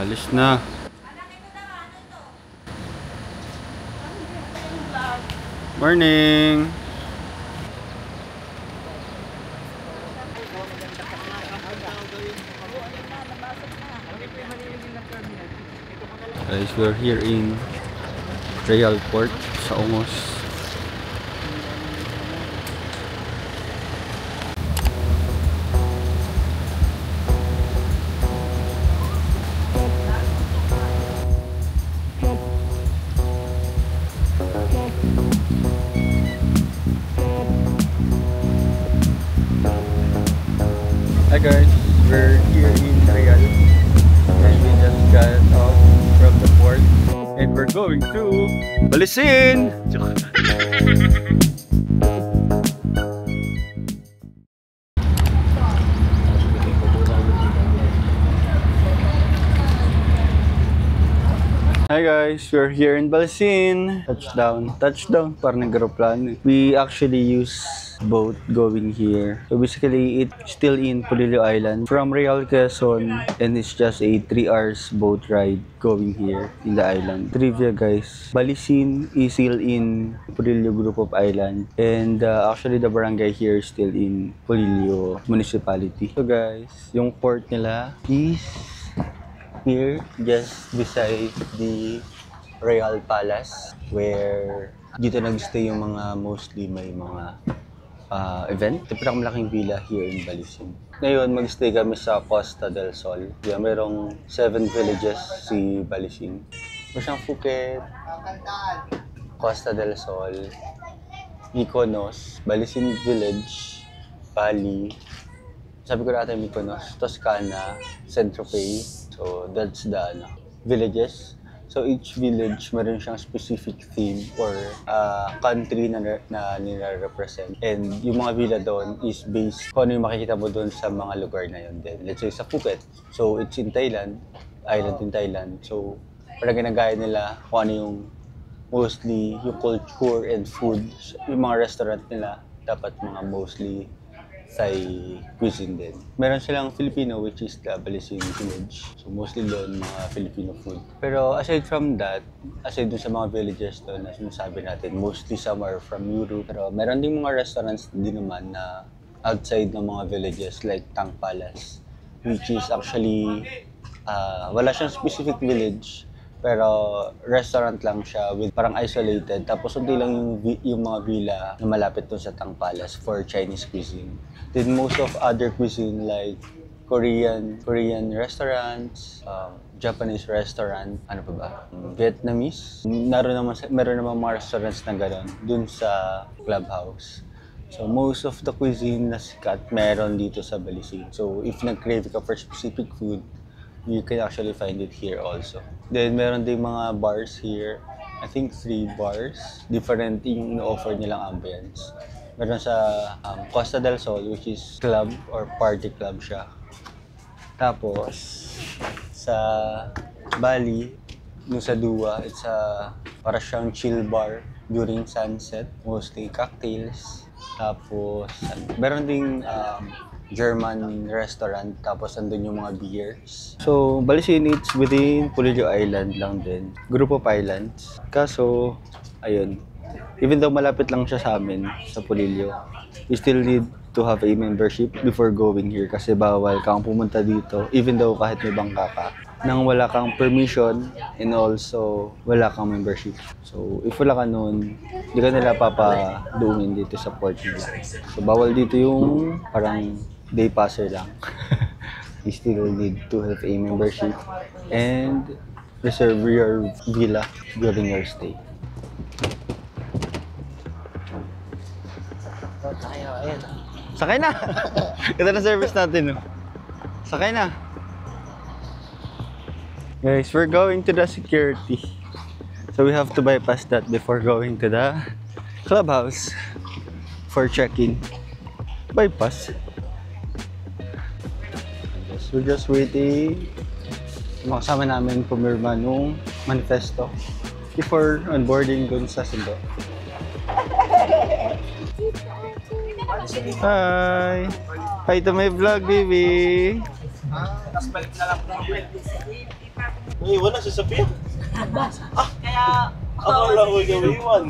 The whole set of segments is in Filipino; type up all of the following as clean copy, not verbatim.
Alis na. Morning. Guys, we're here in Real Port sa Ongos. Hi guys, we're here in Real and we just got off from the port and we're going to Balisin! Hi guys, we're here in Balisin. Touchdown, parang nag-aeroplano. We actually use boat going here. So basically, it's still in Polillo Island from Real Quezon, and it's just a 3 hours boat ride going here in the island. Trivia guys, Balisin is still in Polillo group of island, and actually the barangay here is still in Polillo municipality. So guys, yung port nila is here, just beside the Real Palace, where dito nag-stay yung mga mostly may mga event. Ito pinakamalaking villa here in Balisin. Ngayon, mag-stay kami sa Costa del Sol. Yeah, merong 7 villages si Balisin. Meron siyang Phuket, Costa del Sol, Mykonos, Balisin Village, Bali, sabi ko natin Mykonos, Toscana, Saint-Tropez. So that's the villages. So each village meron siyang specific theme or country na nire-represent. And yung mga villa doon is based kung ano yung makikita mo doon sa mga lugar na yun din. Let's say sa Phuket. So it's in Thailand, island in Thailand. So parang ginagaya nila kung ano yung mostly yung culture and food. Yung mga restaurant nila dapat mga mostly Thai cuisine din. Meron silang Filipino, which is the Balisin village. So mostly doon mga Filipino food. Pero aside from that, aside dun sa mga villages doon na sinasabi natin, mostly some are from Europe. Pero meron din mga restaurants din naman na outside ng mga villages like Tang Palace, which is actually wala siyang specific village, pero restaurant lang siya with parang isolated. Tapos unti lang yung mga villa na malapit doon sa Tang Palace for Chinese cuisine. Then most of other cuisine like Korean restaurants, Japanese restaurant, ano pa ba? Vietnamese. Meron naman mga restaurants na gano'n dun sa clubhouse. So most of the cuisine na sikat meron dito sa Balisin. So if nag-crave ka for specific food, you can actually find it here also. Then meron din mga bars here. I think 3 bars. Different yung ino-offer nilang ambience. Meron sa Costa del Sol, which is club or party club siya. Tapos sa Bali, yung sa Dua, it's para siyang chill bar during sunset. Mostly cocktails. Tapos meron ding German restaurant, tapos andun yung mga beers. So, Balisin, it's within Polillo Island lang din. Group of islands. Kaso, ayun, even though malapit lang siya sa amin, sa Polillo, you still need to have a membership before going here kasi bawal kang pumunta dito, even though kahit may bangka ka, nang wala kang permission and also wala kang membership. So, if wala ka nun, di ka nila papadumin dito sa port nila. So, bawal dito yung parang day passer lang. You still need to have a membership and reserve your villa during your stay. Sakay na! Ito na service natin, no? Sakay na! Guys, we're going to the security. So we have to bypass that before going to the clubhouse for check-in. Bypass. We're just waiting. Makasama namin pumirma nung manifesto before onboarding dun sa Sindo. Hi! Hi to my vlog, baby! Tapos balik na lang po. Uy, wala sasabihin. Kaya... Ako lang ko gawiwan.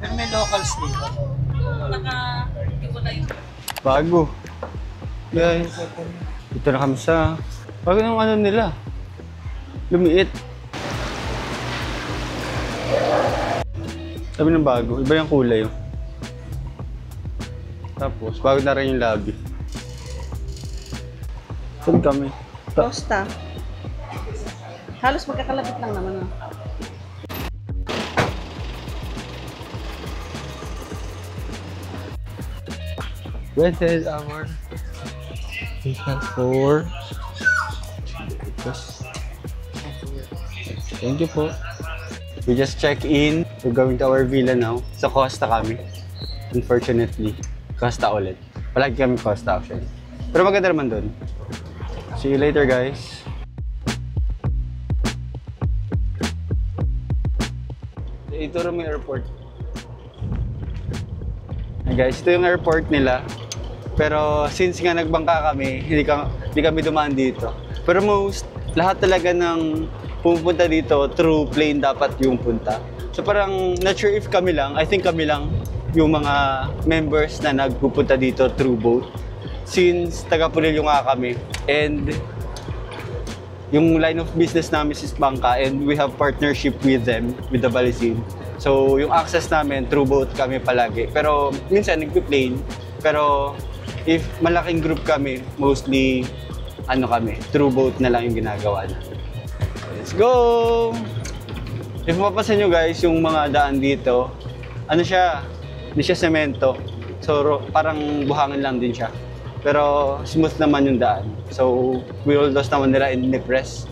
Pero may locals dito. Bago. Guys, dito na kami sa... Bago ng ano nila. Lumiit. Sabi ng bago, iba yung kulay yun. Tapos, bago na rin yung lobby. Saan kami? Costa. Halos magkakalapit lang naman. When is our patient for... Thank you po. We just check in. We're going to our villa now. Sa Costa kami. Unfortunately. Costa ulit. Palagi kami Costa actually. Pero maganda naman doon. See you later, guys. Ito rin yung airport. Guys, ito yung airport nila. Pero since nga nagbangka kami, hindi kami dumaan dito. Pero lahat talaga ng pupunta dito through plane dapat yung punta. So parang not sure if kami lang, I think kami lang yung mga members na nagpupunta dito through boat. Since taga Pulilio nga kami and yung line of business namin is bangka and we have partnership with them, with the Balisin. So yung access namin through boat kami palagi. Pero minsan nagpi-plane. Pero if malaking group kami, mostly through boat na lang yung ginagawa na. Let's go! If mapapansin nyo guys, yung mga daan dito, hindi siya semento. So parang buhangin lang din siya. Pero smooth naman yung daan. So wheeldos naman nila in the press.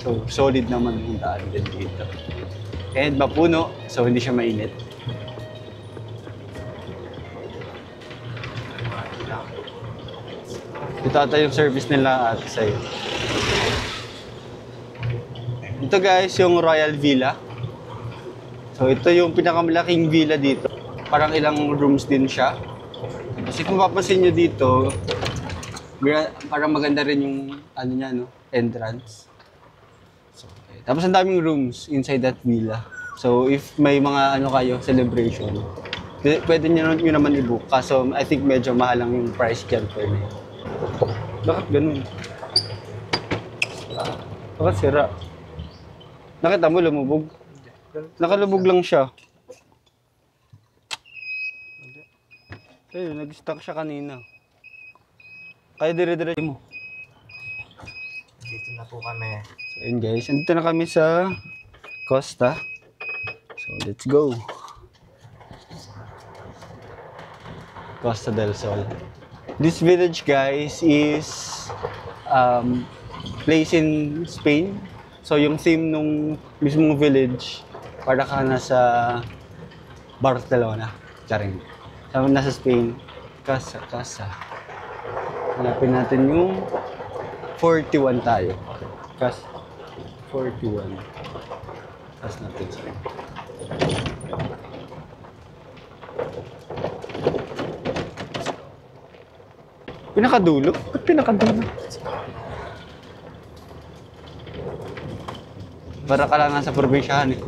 So solid naman yung daan din dito. And mapuno, so hindi siya mainit. Ito ata yung service nila at sa'yo. Ito guys, yung Royal Villa. So ito yung pinakamalaking villa dito. Parang ilang rooms din siya. Kasi kung mapapansin nyo dito, parang maganda rin yung entrance. So, okay. Tapos ang daming rooms inside that villa. So if may mga celebration, pwede nyo naman i-book. Kaso I think medyo mahal lang yung price dyan per night. Bakit ganun? Bakit sira? Nakita mo lumubog? Nakalubog lang siya. Ayun, nag-stuck siya kanina. Kaya dire-dire mo. Dito na po kami. So yun guys, andito na kami sa Costa. So let's go. Costa del Sol. This village guys is place in Spain. So yung theme nung mismong village, para ka nasa Barcelona. Charing. So, nasa Spain. Casa. Hanapin natin yung 41 tayo. Casa 41. Tapos natin siya. Pinakadulo? Ba't pinakadulo? Para ka lang nasa probinsyahan eh.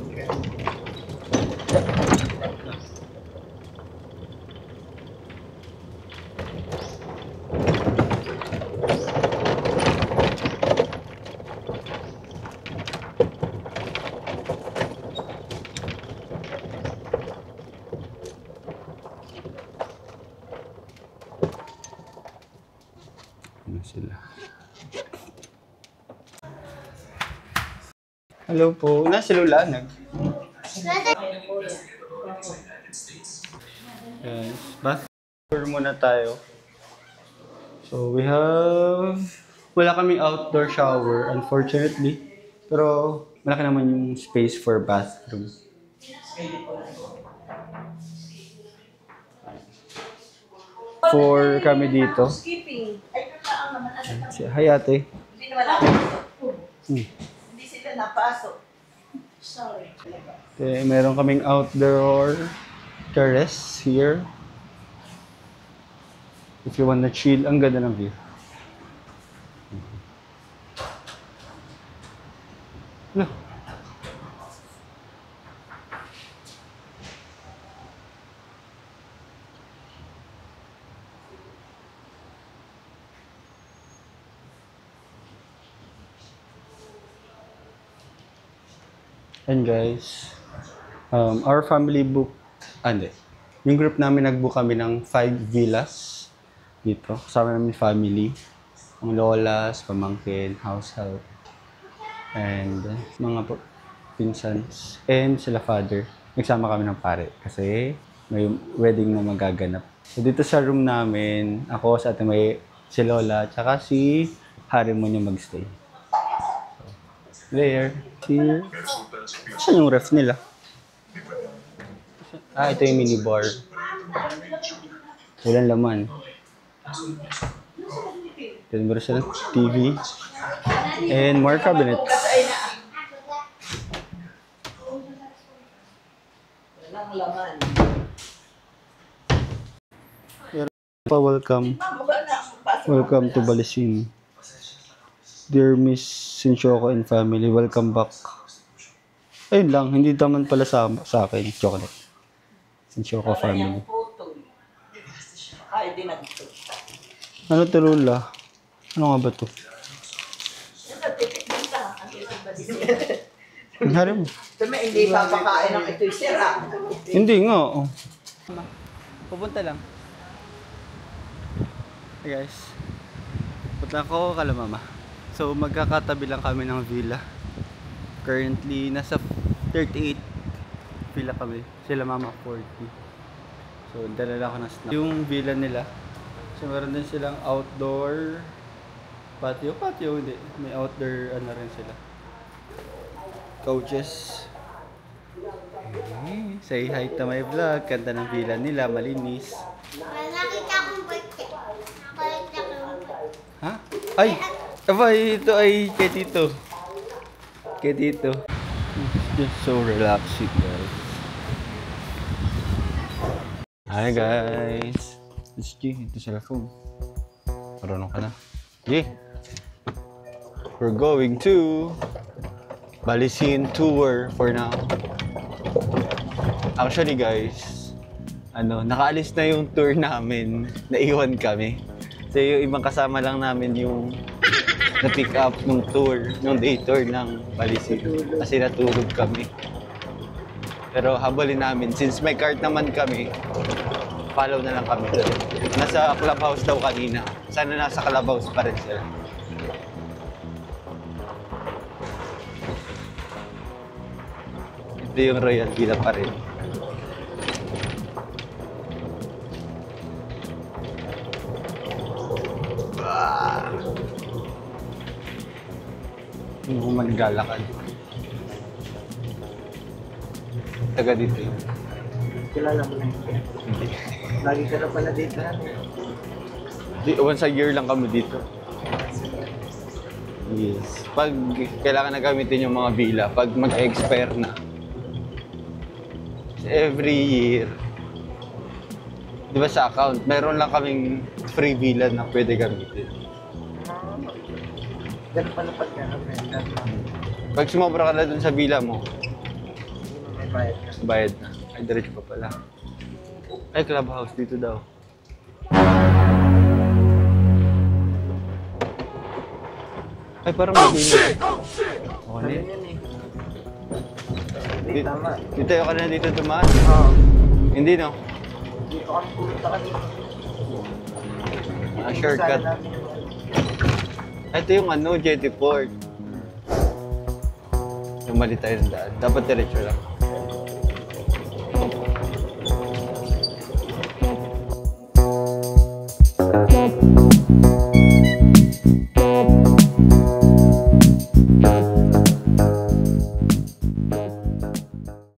Sila. Hello po. Nasa Lulanag. Yes. Tour muna tayo. So we have... Wala kaming outdoor shower, unfortunately. Pero malaki naman yung space for bathroom. For kami dito. Skipping. Hi ate. Hindi naman napasok. Hindi sila napasok. Sorry. Okay, meron kaming outdoor terrace here. If you wanna chill, ang ganda ng view. No. And guys, our family book, hindi. Yung group namin nag-book kami ng 5 villas dito. Kasama namin family. Ang lolas, pamangkin, house help, and mga pinsans, and sila father. Nagsama kami ng pare kasi may wedding na magaganap. So dito sa room namin, ako sa ate may si Lola, tsaka si Harry mo niya magstay. So, there, here. Saan yung ref nila? Ah, ito yung minibar. Walang laman. Then meron silang TV. And more cabinets. Walang laman. Welcome. Welcome to Balisin. Dear Miss Sinchoko and family, welcome back. Ayun lang, hindi naman pala sa akin, chocolate. Sinchoko family. Ay, di na dito. Ano to, Lola? Ano nga ba to? Ang hari mo. Hindi papakain ng ito'y sira. Hindi nga, oh. Pupunta lang. Hey guys. Punta ako kala mama. So magkakatabi lang kami ng villa. Currently nasa 38 villa kami. Sila mama 40. So dalala ko na snack. Yung villa nila. So meron din silang outdoor patio. Patio hindi. May outdoor ano rin sila. Couches. Okay. Say hi to my vlog. Ganda ng villa nila. Malinis. Nakita kong birthday. Nakita kong birthday. Ha? Ay! Aba, ito ay kay Tito. Kay Tito. It's just so relaxing, guys. Hi, guys. It's G. Ito sa phone. Marunong ka na. G. We're going to Balisin tour for now. Actually, guys, nakaalis na yung tour namin. Naiwan kami. So, yung ibang kasama lang namin yung na-pick up nung tour, nung day tour ng Balisin. Kasi natulog kami. Pero habulin namin, since may cart naman kami, follow na lang kami. Nasa clubhouse daw kanina. Sana nasa clubhouse pa rin sila. Ito yung Royal Villa pa rin. Hindi ko maglalakad. Taga dito yun. Kilala mo na yun. Hindi. Lagi ka na pala dito. Once a year lang kami dito. Yes. Pag kailangan na gamitin yung mga villa, pag mag-expire na. Every year. Di ba sa account, meron lang kaming free villa na pwede gamitin. Ganun pala pag naka-renta. Pag sumobra ka na dun sa villa mo, May bayad ka. bayad na. Ay, diretso pa pala. Ay, clubhouse dito daw. Ay, parang mag-init. Okay na Ano yun. yan eh? Hindi, tama. Dito tayo ka na dito dumaan. Oo. Hindi, no? Dito kami pumunta kanina. Shortcut. Sana namin yung- Ito yung Jetty Port. Tumali tayo ng daan. Dapat diretso lang.